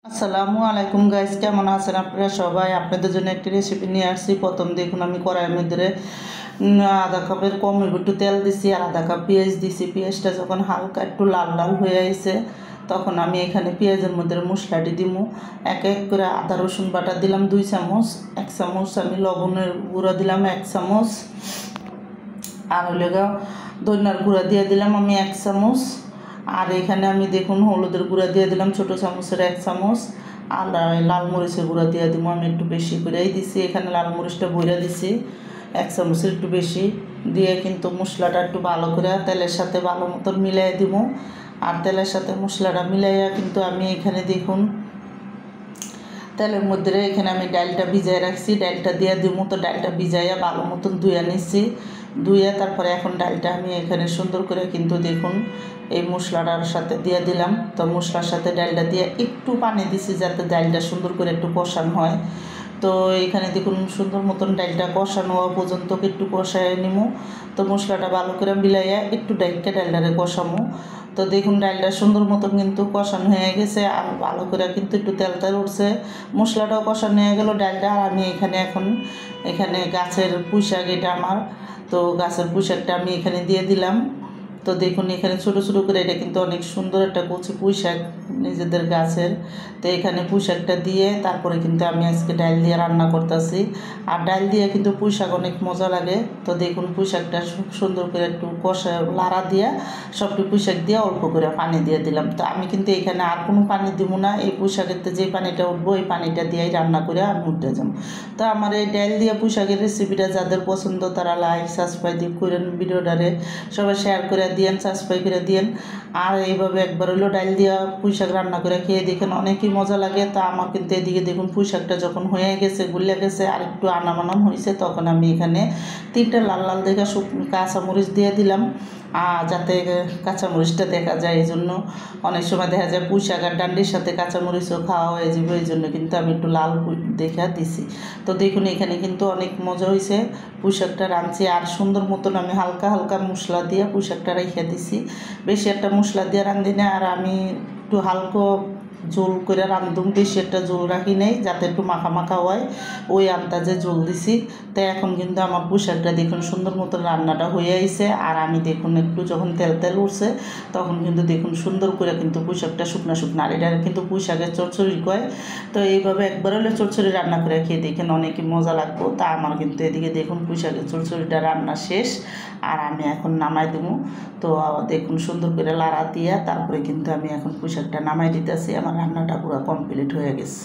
আসসালামু আলাইকুম গাইস, কেমন আছেন আপনারা সবাই? আপনাদের জন্য একটি রেসিপি নিয়ে আসছি। প্রথম দেখুন আমি কড়াইয়ের মধ্যে আধা কাপের কম একটু তেল দিছি আর আধা কাপ পেঁয়াজ দিছি। পেঁয়াজটা যখন হালকা একটু লাল লাল হয়ে আসছে তখন আমি এখানে পেঁয়াজের মধ্যে মশলাটি দিব। এক এক করে আদা রসুন বাটা দিলাম 2 চামচ, 1 চামচ আমি লবণের গুঁড়া দিলাম 1 চামচ, আর ধনিয়ার গুঁড়া দিয়ে দিলাম আমি 1 চামচ, আর এখানে আমি দেখুন হলুদের গুঁড়া দিয়ে দিলাম ছোটো চামচের 1 চামচ, আর লাল মরিচের গুঁড়া দিয়ে দিব আমি একটু বেশি করেই দিছি। এখানে লাল মরিচটা বইরা দিছি 1 চামচের একটু বেশি দিয়ে কিন্তু মশলাটা একটু ভালো করে তেলের সাথে ভালো মতন মিলাই দিব। আর তেলের সাথে মশলাটা মিলাইয়া কিন্তু আমি এখানে দেখুন তেলের মধ্যে এখানে আমি ডালটা ভিজাই রাখছি, ডালটা দিয়ে দিব। তো ডালটা ভিজাইয়া ভালো মতন ধুয়ে নিচ্ছি, ধুয়ে তারপরে এখন ডালটা আমি এখানে সুন্দর করে কিন্তু দেখুন এই মশলাটার সাথে দিয়ে দিলাম। তো মশলার সাথে ডালটা দিয়ে একটু পানি দিছি যাতে ডালটা সুন্দর করে একটু কষানো হয়। তো এখানে দেখুন সুন্দর মতন ডালটা কষানো হওয়া পর্যন্ত একটু কষায় নিমু। তো মশলাটা ভালো করে মিলাইয়া একটু ডালটারে কষামো। তো দেখুন ডালটা সুন্দর মতন কিন্তু কষানো হয়ে গেছে আর ভালো করে কিন্তু একটু তেল উঠছে, মশলাটাও কষানো হয়ে গেল ডালটা। আর আমি এখানে গাছের পুঁই শাক, এটা আমার তো গাছের পুঁই শাকটা আমি এখানে দিয়ে দিলাম। তো দেখুন এখানে ছোটো ছোটো করে এটা কিন্তু অনেক সুন্দর একটা কচি পুঁই শাক নিজেদের গাছের। তো এখানে পুঁই শাকটা দিয়ে তারপরে কিন্তু আমি আজকে ডাল দিয়ে রান্না করতেছি। আর ডাল দিয়ে কিন্তু পুঁই শাক অনেক মজা লাগে। তো দেখুন পুঁই শাকটা সুন্দর করে একটু কষা লাড়া দিয়ে সবটি পুঁই শাক দিয়ে অল্প করে পানি দিয়ে দিলাম। তো আমি কিন্তু এখানে আর কোনো পানি দিব না, এই পুঁই শাকের যে পানিটা উঠবো এই পানিটা দিয়েই রান্না করে আমি উঠতে যাব। তো আমার এই ডাল দিয়ে পুঁই শাকের রেসিপিটা যাদের পছন্দ তারা লাইক সাবস্ক্রাইব করেন, ভিডিওটারে সবাই শেয়ার করে দিয়েন, সাবস্ক্রাইব করে দিয়েন। আর এইভাবে একবার হলো ডাল দিয়া পুঁই শাক রান্না করে খেয়ে দেখেন, অনেকই মজা লাগে। তা আমার কিন্তু এদিকে দেখুন পুঁই শাকটা যখন হয়ে গেছে গুলে গেছে আর একটু আনামানাম হয়েছে তখন আমি এখানে 3টা লাল লাল দেখা কাঁচামরিচ দিয়ে দিলাম যাতে কাঁচামরিচটা দেখা যায়। এই জন্য অনেক সময় দেখা যায় পুঁই শাক আর ডান্ডির সাথে কাঁচামরিচও খাওয়া হয়ে যাবে, এই জন্য কিন্তু আমি একটু লাল দেখা দিছি। তো দেখুন এখানে কিন্তু অনেক মজা হয়েছে পুঁই শাকটা রাঁধছি। আর সুন্দর মতন আমি হালকা হালকা মশলা দিয়ে পুঁই শাকটা রেখে দিছি, বেশি একটা মশলা দিয়ে রাঁধি না। আর আমি একটু হালকা ঝোল করে রাঁধুম, বেশি একটা ঝোল রাখি নেই যাতে একটু মাখা মাখা হয়, ওই আন্দাজে ঝোল দিছি। তাই এখন কিন্তু আমার পুঁই শাকটা দেখুন সুন্দর মতন রান্নাটা হয়ে আইছে। আর আমি দেখুন একটু যখন তেল উঠছে তখন কিন্তু দেখুন সুন্দর করে কিন্তু পুঁই শাকটা শুকনা শুকনা, আর এটা কিন্তু পুঁই শাকের চচ্চড়ি কয়। তো এইভাবে একবার হলে চচ্চড়ি রান্না করে খেয়ে দেখেন অনেকই মজা লাগবো। তা আমার কিন্তু এদিকে দেখুন পুঁই শাকের চচ্চড়িটা রান্না শেষ আর আমি এখন নামাই দেবো। তো দেখুন সুন্দর করে লাড়া দিয়া তারপরে কিন্তু আমি এখন পুঁই শাকটা নামাই দিতেছি। আমার রান্নাটা পুরো কমপ্লিট হয়ে গেছে।